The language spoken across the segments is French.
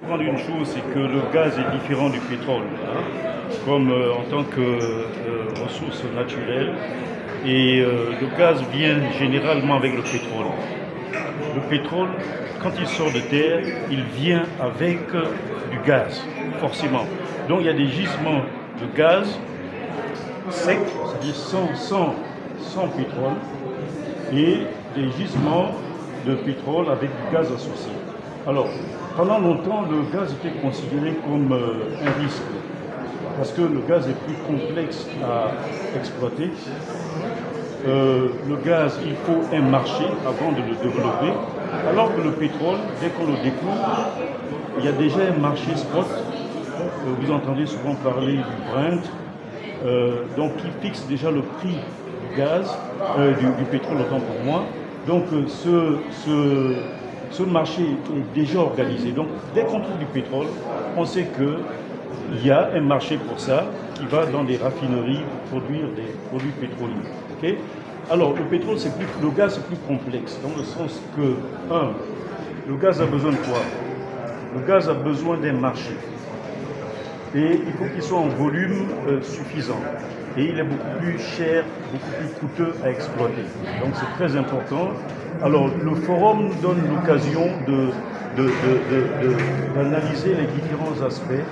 Prendre une chose, c'est que le gaz est différent du pétrole, hein, comme en tant que ressource naturelle. Et le gaz vient généralement avec le pétrole. Le pétrole, quand il sort de terre, il vient avec du gaz, forcément. Donc il y a des gisements de gaz secs, c'est-à-dire sans pétrole, et des gisements de pétrole avec du gaz associé. Alors, pendant longtemps, le gaz était considéré comme un risque, parce que le gaz est plus complexe à exploiter. Le gaz, il faut un marché avant de le développer, alors que le pétrole, dès qu'on le découvre, il y a déjà un marché spot. Vous entendez souvent parler du Brent, donc qui fixe déjà le prix du gaz, du pétrole, autant pour moi. Donc ce marché est déjà organisé. Donc dès qu'on trouve du pétrole, on sait qu'il y a un marché pour ça qui va dans des raffineries pour produire des produits pétroliers. Okay? Alors le pétrole, le gaz c'est plus complexe, dans le sens que, le gaz a besoin de quoi? Le gaz a besoin d'un marché. Et il faut qu'il soit en volume suffisant. Et il est beaucoup plus cher, beaucoup plus coûteux à exploiter. Donc c'est très important. Alors le forum nous donne l'occasion d'analyser les différents aspects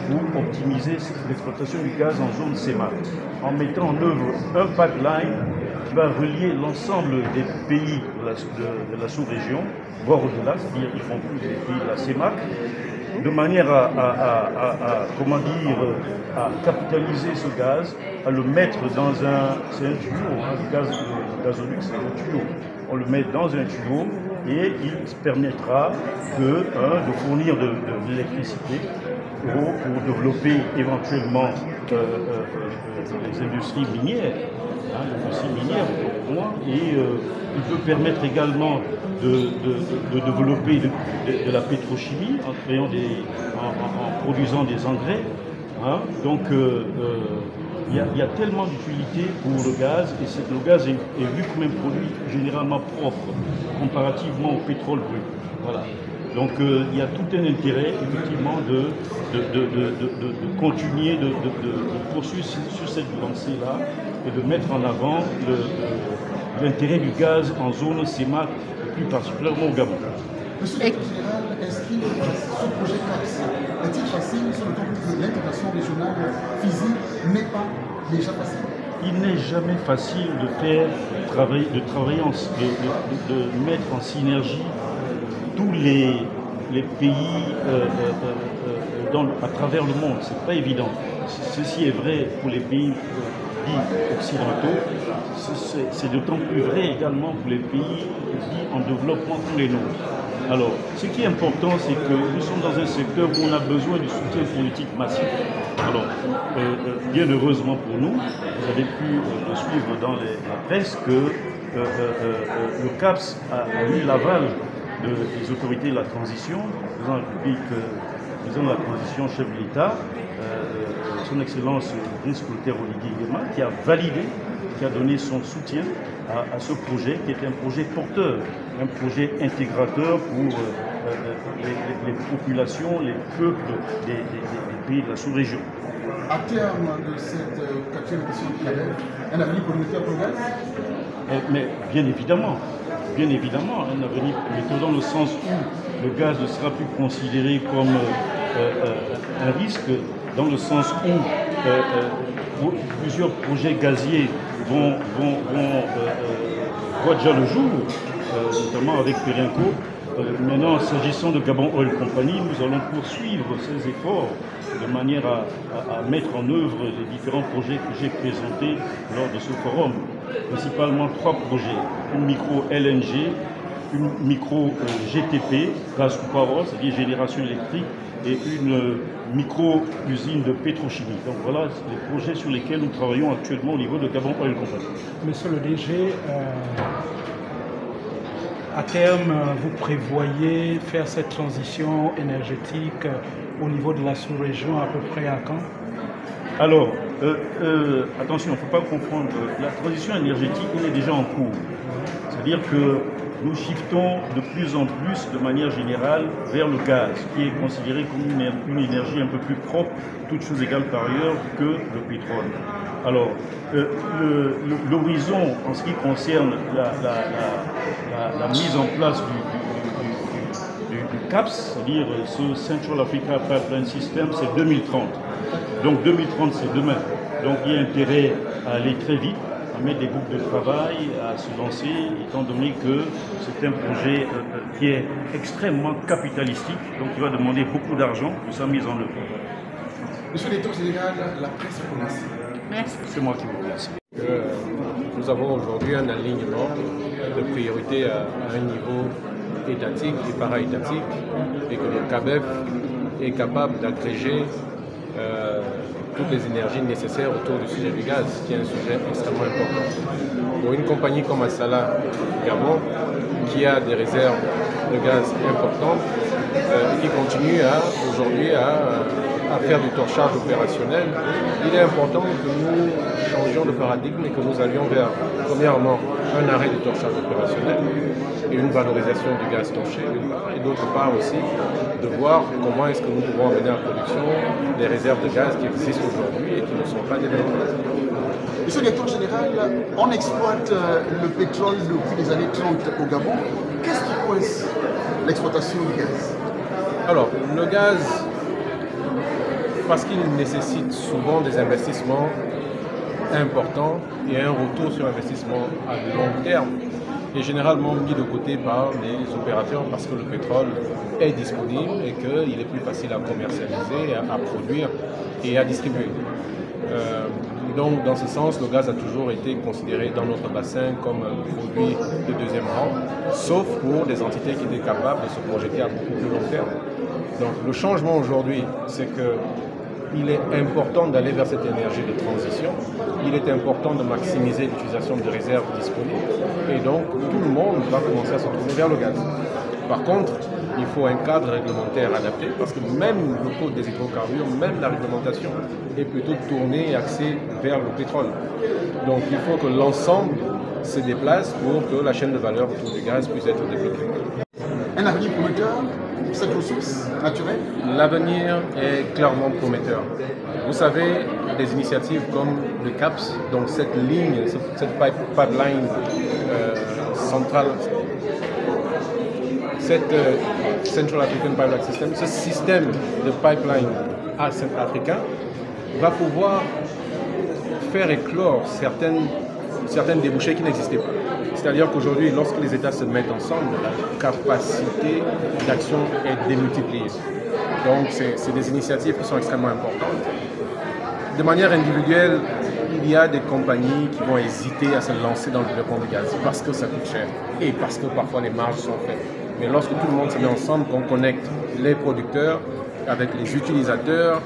pour optimiser l'exploitation du gaz en zone CEMAC, en mettant en œuvre un pipeline qui va relier l'ensemble des pays de la sous-région, voire au-delà, c'est-à-dire qu'ils font plus des pays de la CEMAC, de manière à capitaliser ce gaz, à le mettre dans c'est un tuyau, hein, le gazoduc c'est un tuyau. On le met dans un tuyau et il permettra de fournir de l'électricité pour développer éventuellement les industries minières, et il peut permettre également de développer de la pétrochimie en produisant des engrais. Hein. Donc il y a tellement d'utilité pour le gaz, et le gaz est vu comme un produit généralement propre comparativement au pétrole brut. Voilà. Donc il y a tout un intérêt effectivement de continuer, de poursuivre sur cette lancée-là et de mettre en avant l'intérêt du gaz en zone CEMAC, et plus particulièrement au Gabon. Monsieur le général, est-ce que ce projet CAPS est-il facile sur le temps que l'intégration régionale physique n'est pas déjà facile? Il n'est jamais facile de travailler de mettre en synergie tous les pays à travers le monde. C'est pas évident. Ceci est vrai pour les pays dits occidentaux. C'est d'autant plus vrai également pour les pays dits en développement comme les nôtres. Alors, ce qui est important, c'est que nous sommes dans un secteur où on a besoin du soutien politique massif. Alors, bien heureusement pour nous, vous avez pu suivre dans la presse que le CAPS a eu l'aval des autorités de la transition, président de la transition, chef de l'État, son Excellence le Prince Clotaire Oligui Nguema, qui a validé, qui a donné son soutien à ce projet, qui est un projet porteur, un projet intégrateur pour les populations, les peuples des pays de la sous-région. À terme de cette quatrième édition de CADEF, un avenir communautaire pour le gaz? Mais bien évidemment, un avenir communautaire dans le sens où le gaz ne sera plus considéré comme un risque, dans le sens où plusieurs projets gaziers voient déjà le jour, notamment avec Perenco. Maintenant, s'agissant de Gabon Oil Company, nous allons poursuivre ces efforts de manière à mettre en œuvre les différents projets que j'ai présentés lors de ce forum. Principalement 3 projets, une micro LNG, une micro GTP, Gas to Power, c'est-à-dire génération électrique, et une micro-usine de pétrochimie. Donc voilà les projets sur lesquels nous travaillons actuellement au niveau de Gabon Oil Company. Monsieur le DG, à terme, vous prévoyez faire cette transition énergétique au niveau de la sous-région à peu près à quand? Alors, attention, il ne faut pas confondre. La transition énergétique, elle est déjà en cours. C'est-à-dire que nous shiftons de plus en plus, de manière générale, vers le gaz, qui est considéré comme une énergie un peu plus propre, toutes choses égales par ailleurs, que le pétrole. Alors, l'horizon en ce qui concerne la mise en place du CAPS, c'est-à-dire ce Central Africa Pipeline System, c'est 2030. Donc 2030, c'est demain. Donc il y a intérêt à aller très vite, à mettre des groupes de travail, à se lancer, étant donné que c'est un projet qui est extrêmement capitalistique, donc il va demander beaucoup d'argent pour sa mise en œuvre. Monsieur le directeur général, la presse vous remercie. Merci. C'est moi qui vous remercie. Nous avons aujourd'hui un alignement de priorité à un niveau étatique et para-étatique, et que le CABEF est capable d'agréger toutes les énergies nécessaires autour du sujet du gaz, qui est un sujet extrêmement important. Pour une compagnie comme Assala Gabon, qui a des réserves de gaz importantes, et qui continue aujourd'hui à faire du torchage opérationnel, il est important que nous changions de paradigme et que nous allions vers, premièrement, un arrêt du torchage opérationnel et une valorisation du gaz torché, et d'autre part aussi de voir comment est-ce que nous pouvons amener en production les réserves de gaz qui existent aujourd'hui et qui ne sont pas développées. Monsieur le directeur général, on exploite le pétrole depuis les années 30 au Gabon. Qu'est-ce qui coince l'exploitation du gaz? Alors, le gaz, parce qu'il nécessite souvent des investissements importants et un retour sur investissement à long terme, est généralement mis de côté par les opérateurs parce que le pétrole est disponible et qu'il est plus facile à commercialiser, à produire et à distribuer. Donc dans ce sens, le gaz a toujours été considéré dans notre bassin comme un produit de deuxième rang, sauf pour des entités qui étaient capables de se projeter à beaucoup plus long terme. Donc le changement aujourd'hui, c'est qu'il est important d'aller vers cette énergie de transition, il est important de maximiser l'utilisation de réserves disponibles, et donc tout le monde va commencer à se tourner vers le gaz. Par contre, il faut un cadre réglementaire adapté, parce que même le code des hydrocarbures, même la réglementation est plutôt tournée et axée vers le pétrole. Donc il faut que l'ensemble se déplace pour que la chaîne de valeur autour du gaz puisse être développée. Un avenir prometteur pour cette ressource naturelle? L'avenir est clairement prometteur. Vous savez, des initiatives comme le CAPS, donc cette ligne, cette pipeline centrale, cette Central African Pipeline System, ce système de pipeline africain va pouvoir faire éclore certaines débouchés qui n'existaient pas. C'est-à-dire qu'aujourd'hui, lorsque les États se mettent ensemble, la capacité d'action est démultipliée. Donc, c'est des initiatives qui sont extrêmement importantes. De manière individuelle, il y a des compagnies qui vont hésiter à se lancer dans le développement du gaz parce que ça coûte cher et parce que parfois les marges sont faibles. Mais lorsque tout le monde se met ensemble, qu'on connecte les producteurs avec les utilisateurs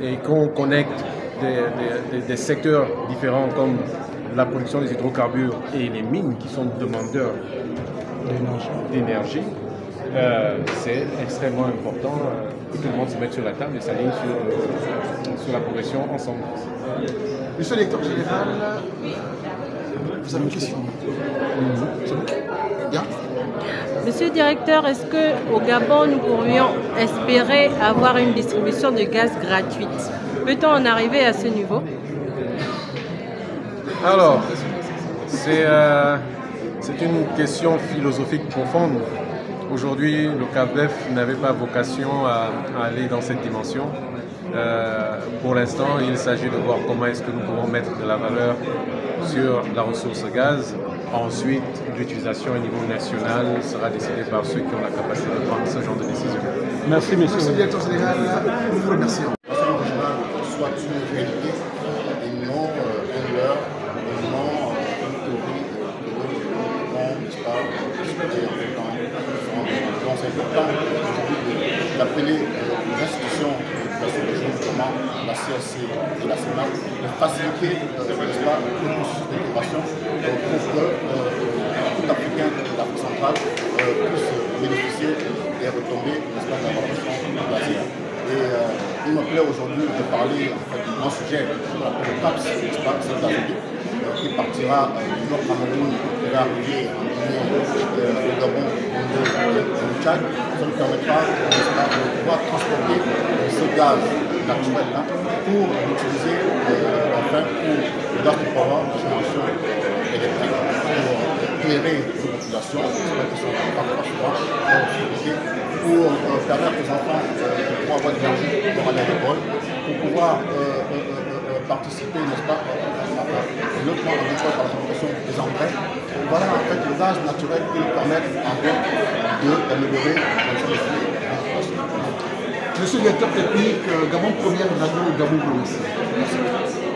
et qu'on connecte des secteurs différents comme la production des hydrocarbures et les mines qui sont demandeurs d'énergie, c'est extrêmement important que tout le monde se mette sur la table et s'aligne sur la progression ensemble. Monsieur le directeur général, vous avez une question? Bien. Monsieur le directeur, est-ce qu'au Gabon, nous pourrions espérer avoir une distribution de gaz gratuite? Peut-on en arriver à ce niveau? Alors, c'est une question philosophique profonde. Aujourd'hui, le CABEF n'avait pas vocation à aller dans cette dimension. Pour l'instant, il s'agit de voir comment est-ce que nous pouvons mettre de la valeur sur la ressource gaz. Ensuite, l'utilisation au niveau national sera décidée par ceux qui ont la capacité de prendre ce genre de décision. Merci, monsieur. Monsieur le directeur général, nous vous remercions. Soit une réalité et non un leurre, et non une théorie qu'on n'est pas discuter dans différentes régions. Donc c'est important d'appeler les institutions de la sous-région, notamment la CRC et la Sénat, de faciliter le processus d'intégration pour que tout Africain de l'Afrique centrale puisse bénéficier des retombées de la valorisation gazière. Et il me plaît aujourd'hui de parler en fait, d'un sujet, le CAPS, c'est Afrique, qui partira du Nord Cameroun, qui va arriver en Guinée, au Gabon, au Tchad. Ça nous permettra de pouvoir transporter ce gaz naturel-là pour l'utiliser enfin pour le gaz de power de génération électrique, pour éclairer les populations, pour permettre aux enfants de pouvoir avoir de l'énergie pour aller à l'école, pour pouvoir participer, n'est-ce pas, notamment à l'école par la fabrication des engrais. Voilà en fait le gaz naturel qui nous permet en fait d'améliorer la vie. Monsieur le directeur technique, Gabon Première Radio, Gabon Merci.